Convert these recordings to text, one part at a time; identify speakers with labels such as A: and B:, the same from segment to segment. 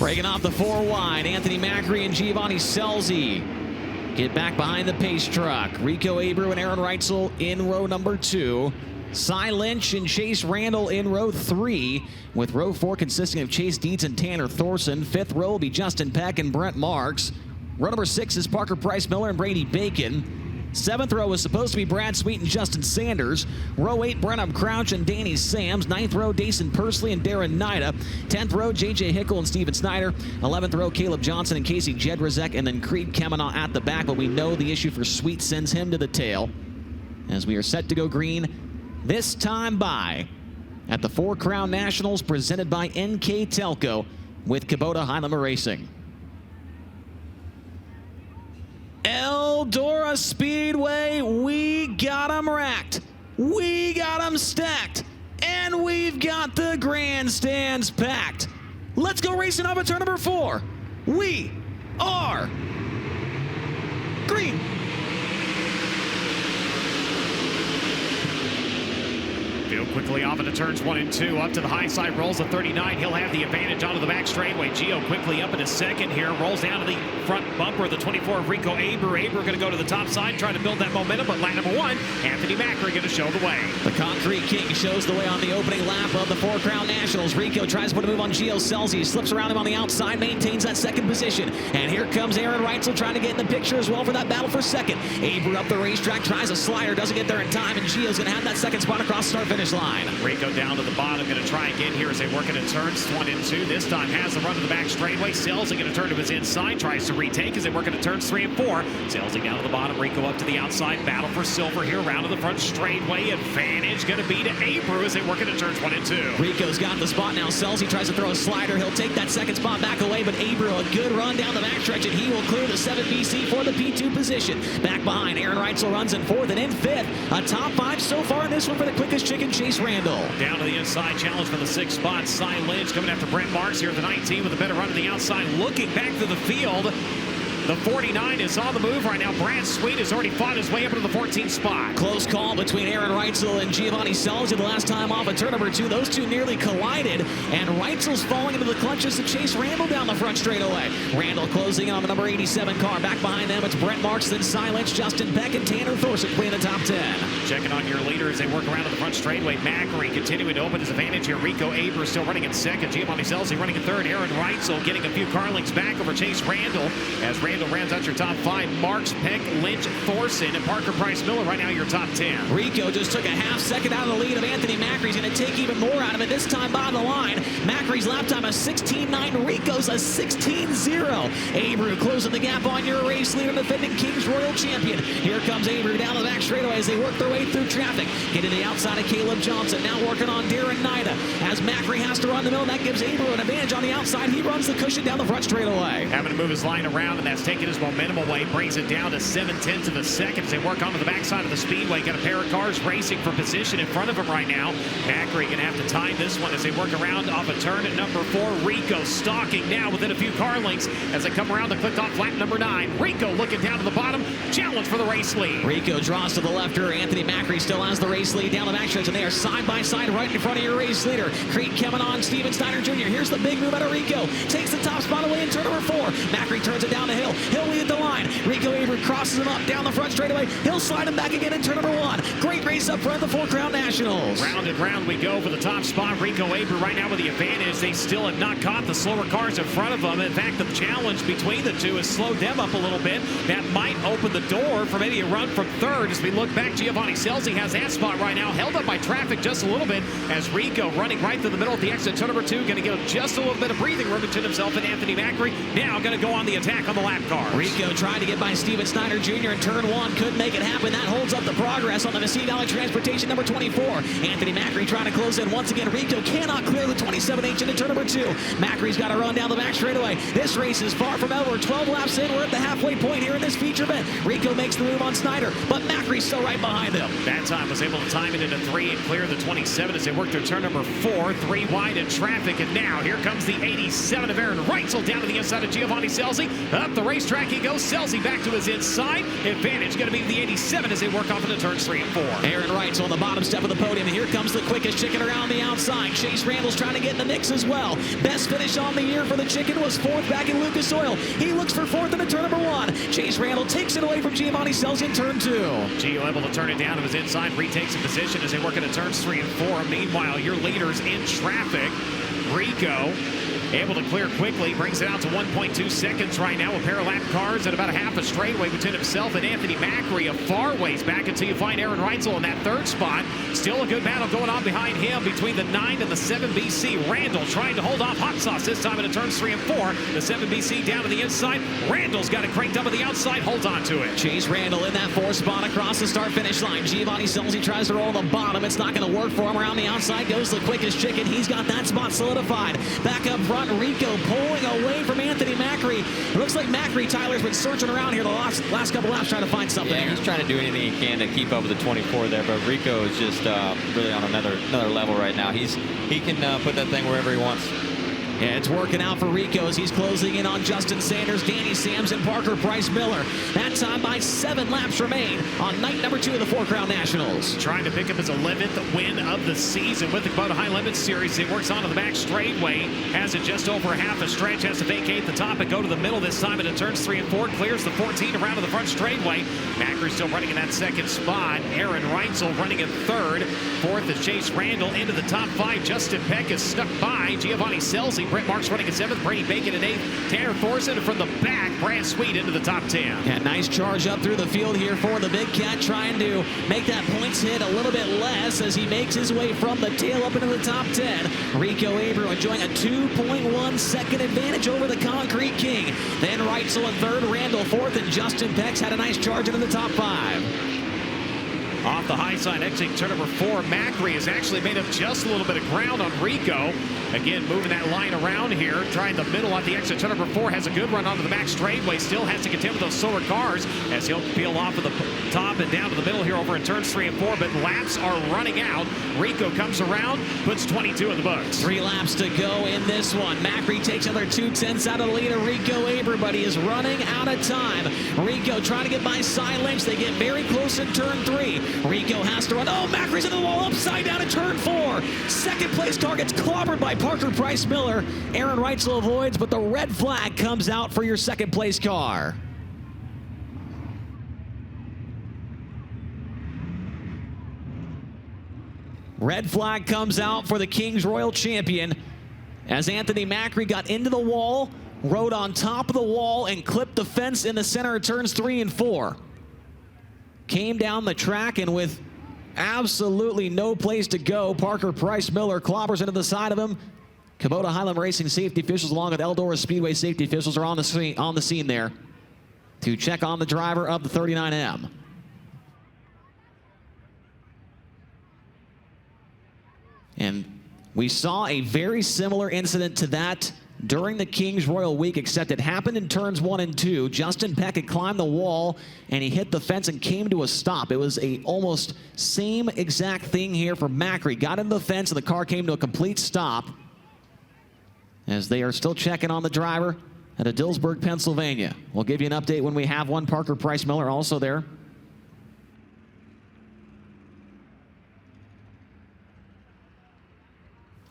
A: Breaking off the 4 wide, Anthony Macri and Giovanni Scelzi get back behind the pace truck. Rico Abreu and Aaron Reutzel in row number 2. Lynch and Chase Randall in row 3, with row 4 consisting of Chase Dietz and Tanner Thorson. 5th row will be Justin Peck and Brent Marks. Row number 6 is Parker Price Miller and Brady Bacon. 7th row was supposed to be Brad Sweet and Justin Sanders. Row 8, Brenham Crouch and Danny Sams. 9th row, Dason Pursley and Darren Naida. 10th row, JJ Hickle and Steven Snyder. 11th row, Caleb Johnson and Casey Jedrzejek. And then Creed Kemenah at the back, but we know the issue for Sweet sends him to the tail, as we are set to go green this time by at the 4 Crown Nationals, presented by NK Telco with Kubota High-Limit Racing. Eldora Speedway, we got them racked, we got them stacked, and we've got the grandstands packed. Let's go racing off at turn number 4. We are green.
B: Field quickly off into turns 1 and 2. Up to the high side, rolls the 39. He'll have the advantage onto the back straightaway. Gio quickly up into second here. Rolls down to the front bumper of the 24 of Rico Abreu. Abreu going to go to the top side, trying to build that momentum. But lap number 1, Anthony Macri going to show the way.
A: The Concrete King shows the way on the opening lap of the 4 Crown Nationals. Rico tries to put a move on Gio Scelzi. Slips around him on the outside, maintains that second position. And here comes Aaron Reutzel trying to get in the picture as well for that battle for second. Abreu up the racetrack, tries a slider, doesn't get there in time, and Gio's going to have that second spot across the start-finish line.
B: Rico down to the bottom, going to try again here as they work it in turns 1 and 2. This time has the run to the back straightaway. Scelzi going to turn to his inside, tries to retake as they work into turns 3 and 4. Scelzi down to the bottom, Rico up to the outside. Battle for silver here, round to the front straightaway. Advantage going to be to Abreu as they work into turns 1 and 2.
A: Rico's got the spot now. Scelzi tries to throw a slider. He'll take that second spot back away, but Abreu a good run down the backstretch, and he will clear the 7 BC for the P2 position. Back behind, Aaron Reutzel runs in 4th and in 5th. A top 5 so far in this one for the quickest chicken, Chase Randall.
B: Down to the inside, challenge for the 6th spot. Lynch coming after Brent Marks here at the 19 with a better run to the outside. Looking back to the field. The 49 is on the move right now. Brad Sweet has already fought his way up into the 14th spot.
A: Close call between Aaron Reutzel and Giovanni Scelzi the last time off at turn number 2. Those two nearly collided, and Reutzel's falling into the clutches of Chase Randall down the front straightaway. Randall closing in on the number 87 car. Back behind them, it's Brent Marks, then Lynch, Justin Peck, and Tanner Thorson playing the top 10.
B: Checking on your leader as they work around to the front straightaway. Macri continuing to open his advantage here. Rico Abreu still running in 2nd. Giovanni Scelzi running in 3rd. Aaron Reutzel getting a few car links back over Chase Randall as Randall rounds out your top 5. Marks, Peck, Lynch, Thorson, and Parker Price Miller right now your top 10.
A: Rico just took a half second out of the lead of Anthony Macri. He's going to take even more out of it this time by the line. Macri's lap time a 16.9. Rico's a 16.0. Abreu closing the gap on your race leader, defending Kings Royal champion. Here comes Abreu down the back straightaway as they work their way through traffic. Get to the outside of Caleb Johnson. Now working on Darren Naida. As Macri has to run the middle, that gives Abreu an advantage on the outside. He runs the cushion down the front straightaway.
B: Having to move his line around, and that's taking his momentum away. Brings it down to 7/10 of a second as they work onto the backside of the speedway. Got a pair of cars racing for position in front of him right now. Macri going to have to time this one as they work around off a turn at number 4. Rico stalking now within a few car lengths as they come around to click off lap number 9. Rico looking down to the bottom. Challenge for the race lead.
A: Rico draws to the left here. Anthony Macri still has the race lead down the backstretch, and they are side by side right in front of your race leader. Creed Kemenah and Steven Snyder Jr. Here's the big move out of Rico. Takes the top spot away in turn number 4. Macri turns it down the hill. He'll lead the line. Rico Abreu crosses him up down the front straightaway. He'll slide him back again in turn number 1. Great race up front of the 4 Crown Nationals.
B: Round and round we go for the top spot. Rico Abreu right now with the advantage. They still have not caught the slower cars in front of them. In fact, the challenge between the two has slowed them up a little bit. That might open the door for maybe a run from 3rd. As we look back, Giovanni Scelzi has that spot right now, held up by traffic just a little bit as Rico running right through the middle at the exit. Turn number 2, going to give just a little bit of breathing room between himself and Anthony Macri. Now going to go on the attack on the lap cars.
A: Rico trying to get by Steven Snyder Jr. in turn 1. Couldn't make it happen. That holds up the progress on the Mesquite Valley Transportation number 24. Anthony Macri trying to close in once again. Rico cannot clear the 27H into turn number 2. Macri's got to run down the back straightaway. This race is far from over. 12 laps in. We're at the halfway point here in this feature event. Rico makes the move on Snyder, but Macri's still right behind him.
B: That time was able to time it into 3 and clear the 27 as they work through turn number 4. 3 wide in traffic, and now here comes the 87 of Aaron Reutzel down to the inside of Giovanni Scelzi. Up the racetrack he goes. Scelzi back to his inside. inside. Advantage going to be the 87 as they work off into turns 3 and 4.
A: Aaron Reutzel on the bottom step of the podium, and here comes the quickest chicken around the outside. Chase Randall's trying to get in the mix as well. Best finish on the year for the chicken was 4th back in Lucas Oil. He looks for 4th into turn number 1. Chase Randall takes it away from Giovanni Scelzi in turn 2.
B: Gio able to turn it down to his inside, retakes a position as they work into turns 3 and 4. Meanwhile, your leaders in traffic, Rico, able to clear quickly, brings it out to 1.2 seconds right now with pair of lap cars at about a half a straightaway between himself and Anthony Macri. A far ways back until you find Aaron Reutzel in that 3rd spot. Still a good battle going on behind him between the 9 and the 7 BC. Randall trying to hold off Hot Sauce this time into turns 3 and 4. The 7 BC down to the inside. Randall's got it cranked up at the outside, holds on to it.
A: Chase Randall in that 4th spot across the start-finish line. Giovanni Scelzi tries to roll on the bottom. It's not going to work for him. Around the outside goes the quickest chicken. He's got that spot solidified. Back up front, Rico pulling away from Anthony Macri. It looks like Macri, Tyler's been searching around here the last couple laps trying to find something.
C: Yeah, he's trying to do anything he can to keep up with the 24 there, but Rico is just really on another level right now. He can put that thing wherever he wants.
A: Yeah, it's working out for Rico as he's closing in on Justin Sanders, Danny Samson, Parker Price Miller. That time by 7 laps remain on night number 2 of the Four Crown Nationals.
B: Trying to pick up his 11th win of the season with the Kubota High Limit Series. It works onto the back straightway, has it just over half a stretch, has to vacate the top and go to the middle this time into turns 3 and 4. Clears the 14 around to the front straightway. Macri still running in that 2nd spot. Aaron Reutzel running in 3rd. 4th is Chase Randall into the top 5. Justin Peck is stuck by Giovanni Scelzi. Brent Marks running in 7th, Brady Bacon in 8th, Tanner Thorson from the back, Brad Sweet into the top 10.
A: Yeah, nice charge up through the field here for the Big Cat, trying to make that points hit a little bit less as he makes his way from the tail up into the top 10. Rico Abreu enjoying a 2.1 second advantage over the Concrete King. Then Reutzel in 3rd, Randall 4th, and Justin Peck's had a nice charge into the top 5.
B: Off the high side, exiting turn number 4, Macri has actually made up just a little bit of ground on Rico. Again, moving that line around here, trying the middle at the exit. Turn number 4 has a good run onto the back straightway. Still has to contend with those slower cars as he'll peel off of the top and down to the middle here over in turns 3 and 4. But laps are running out. Rico comes around, puts 22 in the books.
A: 3 laps to go in this one. Macri takes another 2/10 out of the lead of Rico Abreu, but he is running out of time. Rico trying to get by Lynch. They get very close in turn 3. Rico has to run. Oh, Macri's into the wall, upside down in turn 4. 2nd place car gets clobbered by Parker Price Miller. Aaron Reutzel avoids, but the red flag comes out for your 2nd place car. Red flag comes out for the King's Royal Champion as Anthony Macri got into the wall, rode on top of the wall, and clipped the fence in the center of turns 3 and 4. Came down the track, and with absolutely no place to go, Parker Price Miller clobbers into the side of him. Kubota Highland Racing safety officials along with Eldora Speedway safety officials are on the scene there to check on the driver of the 39M. And we saw a very similar incident to that during the King's Royal Week, except it happened in turns 1 and 2. Justin Peck had climbed the wall and he hit the fence and came to a stop. It was a almost same exact thing here for Macri. Got into the fence and the car came to a complete stop as they are still checking on the driver at Dillsburg, Pennsylvania. We'll give you an update when we have one. Parker Price Miller also there.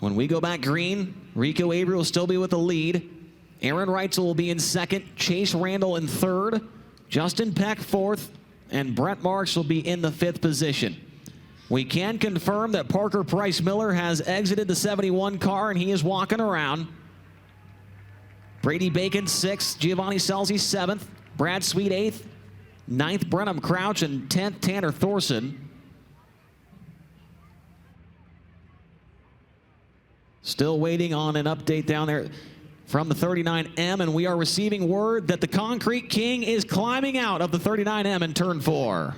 A: When we go back green, Rico Abreu will still be with the lead. Aaron Reutzel will be in 2nd, Chase Randall in 3rd, Justin Peck 4th, and Brent Marks will be in the 5th position. We can confirm that Parker Price Miller has exited the 71 car and he is walking around. Brady Bacon 6th, Giovanni Scelzi 7th, Brad Sweet 8th, 9th Brenham Crouch, and 10th Tanner Thorson. Still waiting on an update down there from the 39M, and we are receiving word that the Concrete King is climbing out of the 39M in turn 4.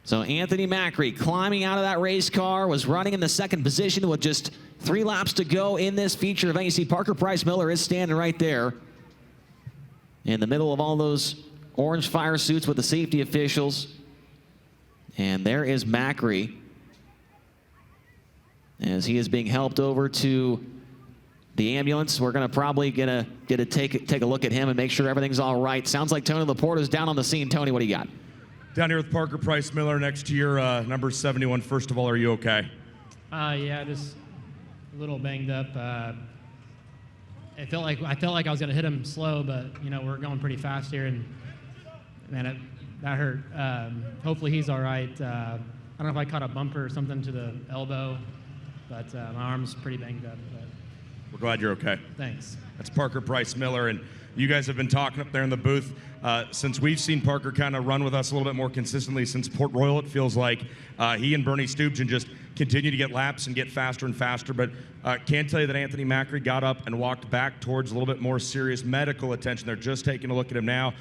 A: So Anthony Macri climbing out of that race car, was running in the 2nd position with just 3 laps to go in this feature event. You see Parker Price Miller is standing right there in the middle of all those orange fire suits with the safety officials. And there is Macri as he is being helped over to the ambulance. We're going to probably get a take a look at him and make sure everything's all right. Sounds like Tony Laporta's down on the scene. Tony, what do you got?
D: Down here with Parker Price Miller next to your number 71. First of all, are you okay?
E: Yeah, just a little banged up. I felt like I was going to hit him slow, but we're going pretty fast here, and man, that hurt. Hopefully he's all right. I don't know if I caught a bumper or something to the elbow, but my arm's pretty banged up. But
D: We're glad you're okay.
E: thanks.
D: That's Parker Price Miller, and you guys have been talking up there in the booth since we've seen Parker kind of run with us a little bit more consistently since Port Royal. It feels like he and Bernie Stubjan just continue to get laps and get faster and faster, but can tell you that Anthony Macri got up and walked back towards a little bit more serious medical attention. They're just taking a look at him now,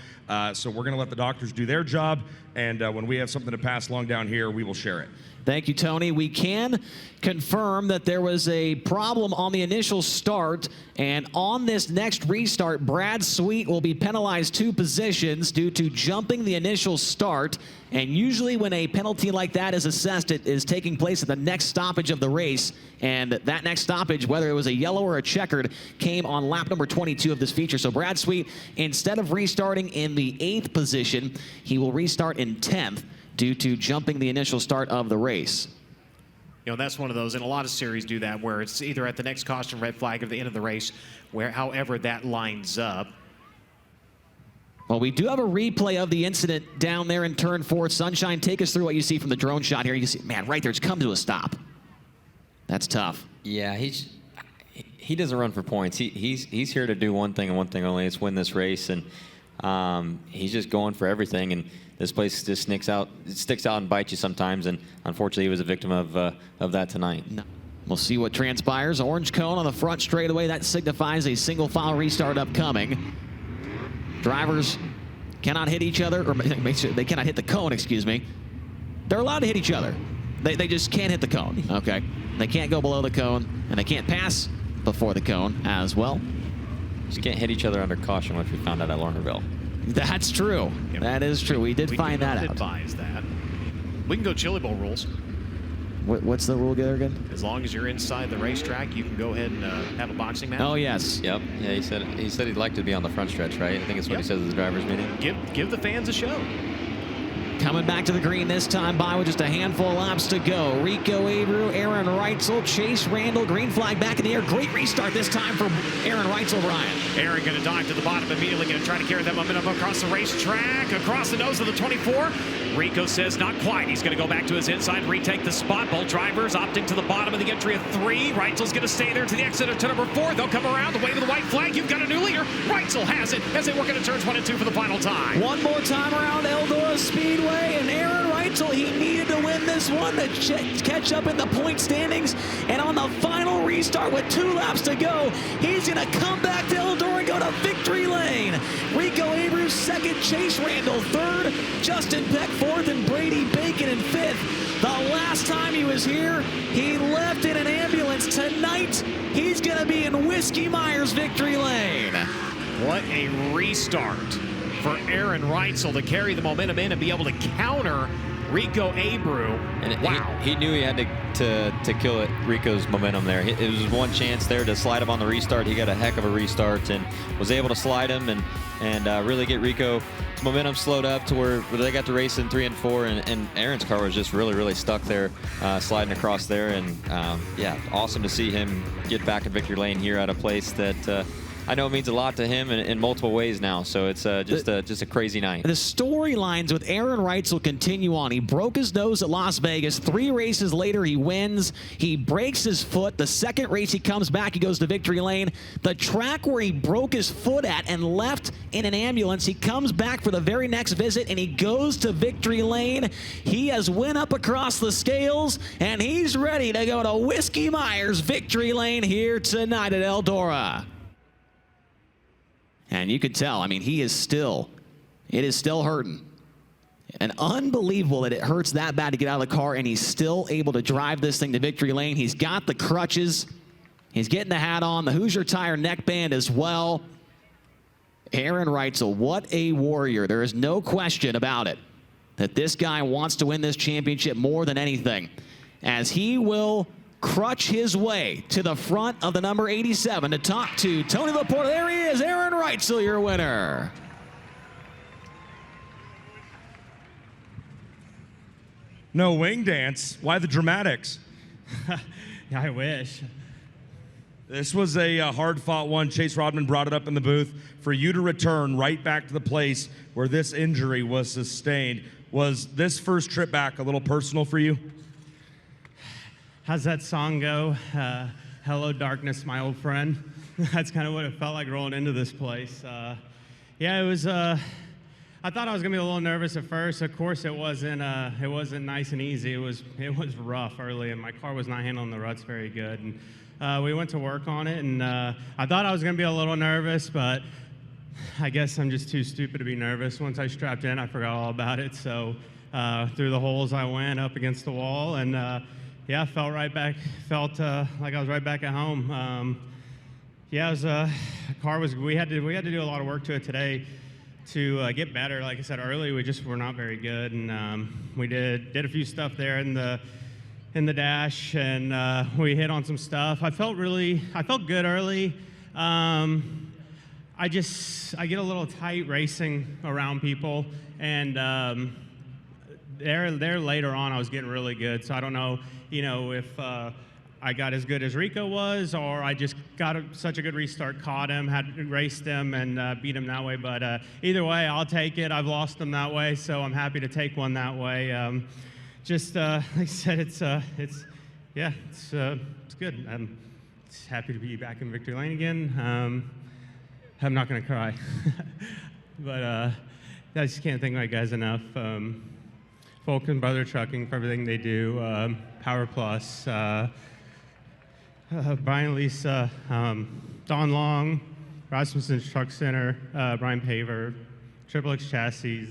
D: so we're going to let the doctors do their job, and when we have something to pass along down here, we will share it.
A: Thank you, Tony. We can confirm that there was a problem on the initial start, and on this next restart, Brad Sweet will be penalized 2 positions due to jumping the initial start. And usually when a penalty like that is assessed, it is taking place at the next stoppage of the race. And that next stoppage, whether it was a yellow or a checkered, came on lap number 22 of this feature. So Brad Sweet, instead of restarting in the 8th position, he will restart in 10th due to jumping the initial start of the race.
B: That's one of those, and a lot of series do that, where it's either at the next caution red flag or the end of the race, where however that lines up.
A: Well, we do have a replay of the incident down there in turn 4. Sunshine, take us through what you see from the drone shot here. You see, man, right there, it's come to a stop. That's tough.
C: Yeah, he doesn't run for points. He's here to do one thing and one thing only. It's win this race, and he's just going for everything. And this place just sticks out and bites you sometimes. And unfortunately, he was a victim of that tonight.
A: No. We'll see what transpires. Orange cone on the front straightaway. That signifies a single file restart upcoming. Drivers cannot hit each other, or they cannot hit the cone, excuse me. They're allowed to hit each other. They just can't hit the cone, okay? They can't go below the cone, and they can't pass before the cone as well.
C: Just can't hit each other under caution, which we found out at Lernerville.
A: That's true. Yep. That is true. We did find that out.
B: Advise that. We can go Chili Bowl rules.
A: What's the rule again?
B: As long as you're inside the racetrack, you can go ahead and have a boxing match.
A: Oh, yes.
C: Yep. Yeah, he said he'd like to be on the front stretch, right? I think it's what he says at the driver's meeting.
B: Give the fans a show.
A: Coming back to the green this time by with just a handful of laps to go. Rico Abreu, Aaron Reutzel, Chase Randall, green flag back in the air. Great restart this time for Aaron Reutzel, Brian.
B: Aaron going to dive to the bottom immediately, going to try to carry that momentum across the racetrack, across the nose of the 24. Rico says not quite. He's going to go back to his inside, retake the spot. Both drivers opting to the bottom of the entry of 3. Reutzel's going to stay there to the exit to number 4. They'll come around the way to the white flag. You've got a new leader. Reutzel has it as they work into turns 1 and 2 for the final time.
A: One more time around Eldora Speedway, and Aaron Reutzel, he needed to win this one to catch up in the point standings. And on the final restart with 2 laps to go, he's going to come back to Eldora and go to victory lane. Rico Abreu second, Chase Randall third, Justin Peck fourth, and Brady Bacon in 5th. The last time he was here, he left in an ambulance. Tonight, he's going to be in Whiskey Myers victory lane.
B: What a restart for Aaron Reutzel to carry the momentum in and be able to counter Rico Abreu.
C: And
B: wow.
C: He knew he had to kill it, Rico's momentum there. It was one chance there to slide him on the restart. He got a heck of a restart and was able to slide him and really get Rico's momentum slowed up to where they got to race in 3 and 4. And Aaron's car was just really stuck there, sliding across there. And yeah, awesome to see him get back in victory lane here at a place that I know it means a lot to him in multiple ways now, so it's just a crazy night.
A: The storylines with Aaron Reutzel continue on. He broke his nose at Las Vegas. 3 races later, he wins. He breaks his foot. The second race, he comes back. He goes to victory lane. The track where he broke his foot at and left in an ambulance, he comes back for the very next visit, and he goes to victory lane. He has went up across the scales, and he's ready to go to Whiskey Myers victory lane here tonight at Eldora. And you could tell, I mean, it is still hurting. And unbelievable that it hurts that bad to get out of the car, and he's still able to drive this thing to victory lane. He's got the crutches. He's getting the hat on, the Hoosier Tire neckband as well. Aaron Reutzel, what a warrior. There is no question about it that this guy wants to win this championship more than anything, as he will crutch his way to the front of the number 87 to talk to Tony Laporte. There he is, Aaron Reutzel, your winner.
D: No wing dance. Why the dramatics?
F: Yeah, I wish.
D: This was a hard-fought one. Chase Rodman brought it up in the booth. For you to return right back to the place where this injury was sustained, was this first trip back a little personal for you?
F: How's that song go? Hello, darkness, my old friend. That's kind of what it felt like rolling into this place. Yeah, it was. I thought I was gonna be a little nervous at first. Of course, it wasn't nice and easy. It was rough early, and my car was not handling the ruts very good. And we went to work on it, and I thought I was gonna be a little nervous, but I guess I'm just too stupid to be nervous. Once I strapped in, I forgot all about it. So through the holes I went up against the wall, and yeah, felt like I was right back at home. Yeah, it was car was. We had to do a lot of work to it today to get better. Like I said early, we just were not very good, and we did a few stuff there in the dash, and we hit on some stuff. I felt good early. I get a little tight racing around people, and there later on I was getting really good. So I don't know, if I got as good as Rico was, or I just got such a good restart, caught him, raced him, and beat him that way. But either way, I'll take it. I've lost him that way, so I'm happy to take one that way. Like I said, it's good. I'm just happy to be back in victory lane again. I'm not gonna cry, but I just can't thank my guys enough. Vulcan Brother Trucking for everything they do. Power Plus. Brian Lisa, Don Long, Rasmussen's Truck Center, Brian Paver, Triple X Chassis,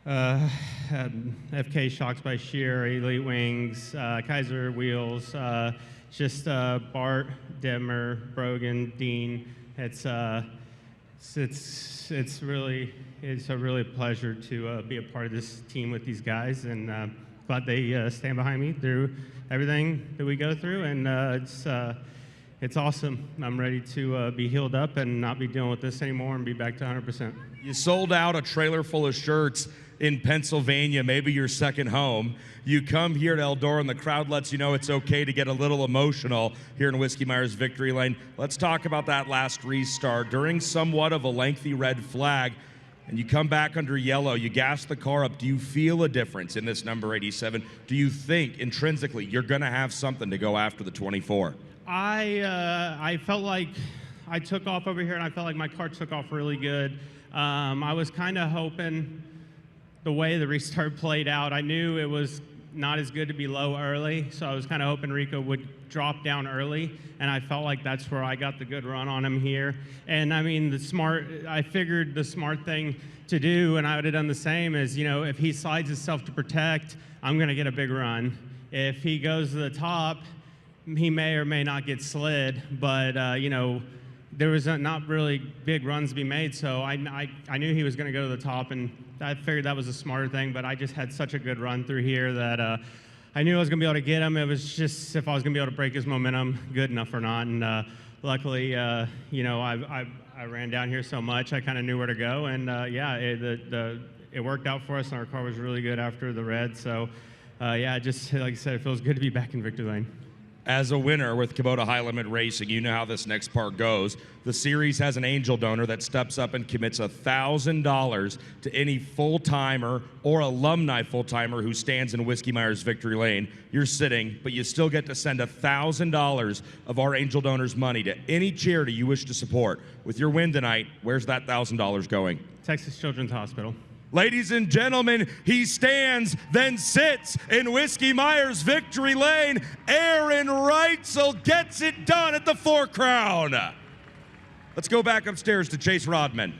F: FK Shocks by Shear, Elite Wings, Kaiser Wheels, Bart, Demmer, Brogan, Dean. It's a really pleasure to be a part of this team with these guys, and glad they stand behind me through everything that we go through, and it's awesome. I'm ready to be healed up and not be dealing with this anymore and be back to 100%.
D: You sold out a trailer full of shirts in Pennsylvania, maybe your second home. You come here to Eldora, and the crowd lets you know it's okay to get a little emotional here in Whiskey Myers Victory Lane. Let's talk about that last restart. During somewhat of a lengthy red flag, and you come back under yellow, you gas the car up. Do you feel a difference in this number 87? Do you think intrinsically you're going to have something to go after the 24?
F: I felt like I took off over here, and I felt like my car took off really good. I was kind of hoping the way the restart played out, I knew it was not as good to be low early, so I was kind of hoping Rico would drop down early, and I felt like that's where I got the good run on him here. And I mean, I figured the smart thing to do, and I would have done the same, is, if he slides himself to protect, I'm gonna get a big run. If he goes to the top, he may or may not get slid, but there was not really big runs to be made, so I knew he was gonna go to the top, and I figured that was a smarter thing, but I just had such a good run through here that I knew I was going to be able to get him. It was just if I was going to be able to break his momentum, good enough or not. And luckily, I ran down here so much, I kind of knew where to go. And it worked out for us, and our car was really good after the red. So just like I said, it feels good to be back in victory lane.
D: As a winner with Kubota High Limit Racing, you know how this next part goes. The series has an angel donor that steps up and commits $1,000 to any full-timer or alumni full-timer who stands in Whiskey Myers Victory Lane. You're sitting, but you still get to send $1,000 of our angel donor's money to any charity you wish to support. With your win tonight, where's that $1,000 going?
F: Texas Children's Hospital.
D: Ladies and gentlemen, he stands, then sits in Whiskey Myers Victory Lane. Aaron Reutzel gets it done at the 4 Crown. Let's go back upstairs to Chase Rodman.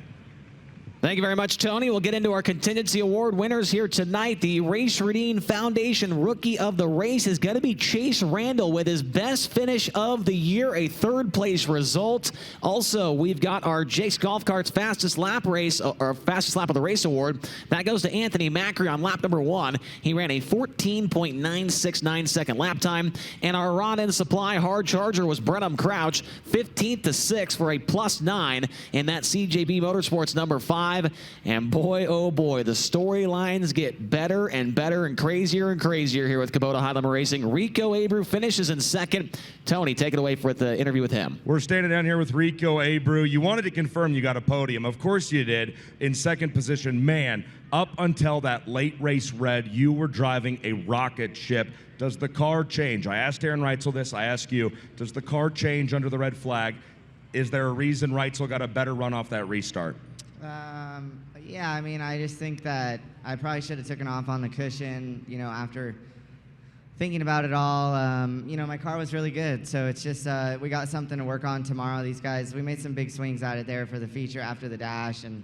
A: Thank you very much, Tony. We'll get into our Contingency Award winners here tonight. The Race Redeem Foundation Rookie of the Race is going to be Chase Randall with his best finish of the year, a third-place result. Also, we've got our Jake's Golf Carts Fastest Lap Race, or Fastest Lap of the Race Award. That goes to Anthony Macri on lap number 1. He ran a 14.969-second lap time. And our Rod End Supply Hard Charger was Brenham Crouch, 15th to 6th for a +9 in that CJB Motorsports number 5. And boy, oh boy, the storylines get better and better and crazier here with Kubota High Limit Racing. Rico Abreu finishes in second. Tony, take it away for the interview with him.
D: We're standing down here with Rico Abreu. You wanted to confirm you got a podium. Of course you did. In second position, man, up until that late race red, you were driving a rocket ship. Does the car change? I asked Aaron Reutzel this. I ask you, does the car change under the red flag? Is there a reason Reutzel got a better run off that restart?
G: Yeah, I mean, I just think that I probably should have taken off on the cushion, you know, after thinking about it all. You know, my car was really good, so it's just we got something to work on tomorrow. These guys, we made some big swings out of there for the feature after the dash, and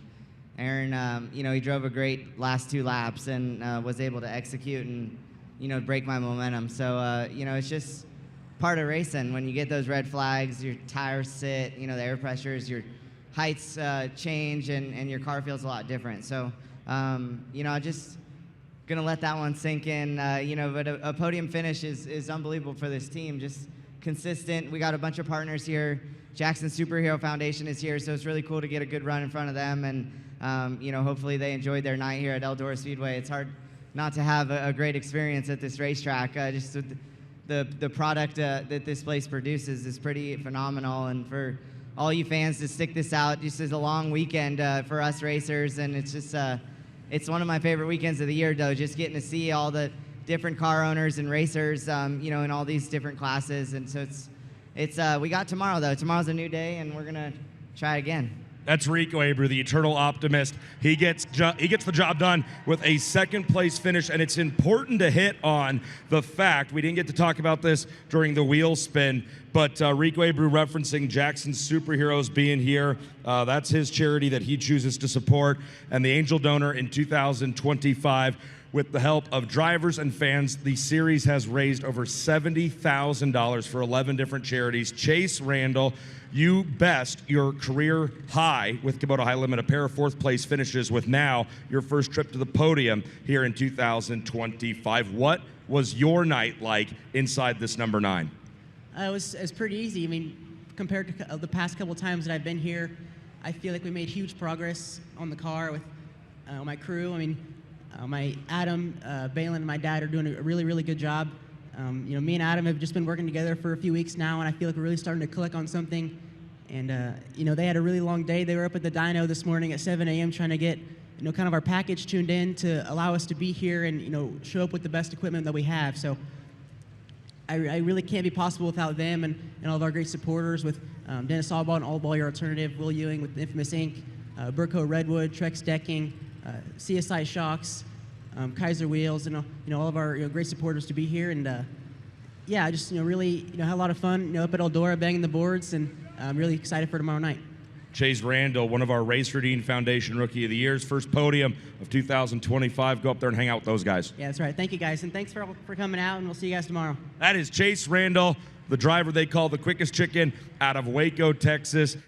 G: Aaron, you know, he drove a great last 2 laps and was able to execute and, you know, break my momentum. So, you know, it's just part of racing. When you get those red flags, your tires sit, you know, the air pressures, your heights change, and your car feels a lot different. So, you know, I'm just going to let that one sink in. You know, but a podium finish is unbelievable for this team. Just consistent. We got a bunch of partners here. Jackson Superhero Foundation is here, so it's really cool to get a good run in front of them. And, you know, hopefully they enjoyed their night here at Eldora Speedway. It's hard not to have a great experience at this racetrack. Just the product that this place produces is pretty phenomenal. And for all you fans to stick this out, just as a long weekend for us racers, and it's just it's one of my favorite weekends of the year, though, just getting to see all the different car owners and racers, you know, in all these different classes. And so it's we got tomorrow, though. Tomorrow's a new day, and we're gonna try again.
D: That's Rico Abreu, the eternal optimist. He gets the job done with a second-place finish, and it's important to hit on the fact, we didn't get to talk about this during the wheel spin, but Rico Abreu referencing Jackson's Superheroes being here. That's his charity that he chooses to support, and the angel donor in 2025. With the help of drivers and fans, the series has raised over $70,000 for 11 different charities. Chase Randall, you best your career high with Kubota High Limit, a pair of 4th-place finishes with now your first trip to the podium here in 2025. What was your night like inside this number 9?
H: It was pretty easy. I mean, compared to the past couple times that I've been here, I feel like we made huge progress on the car with my crew. I mean, my Adam, Balin, and my dad are doing a really, really good job. You know, me and Adam have just been working together for a few weeks now, and I feel like we're really starting to click on something. And, you know, they had a really long day. They were up at the dyno this morning at 7 a.m. trying to get, you know, kind of our package tuned in to allow us to be here and, you know, show up with the best equipment that we have. So I really can't be possible without them and all of our great supporters with Dennis Allball and All Ball Your Alternative, Will Ewing with Infamous Inc., Burco Redwood, Trex Decking, CSI Shocks, Kaiser Wheels, and you know, all of our great supporters to be here. And yeah, I just really had a lot of fun up at Eldora banging the boards, and I'm really excited for tomorrow night.
D: Chase Randall, one of our Race Redeem Foundation Rookie of the Year's, first podium of 2025. Go up there and hang out with those guys.
H: Yeah, that's right. Thank you, guys, and thanks for coming out, and we'll see you guys tomorrow.
D: That is Chase Randall, the driver they call the quickest chicken out of Waco, Texas.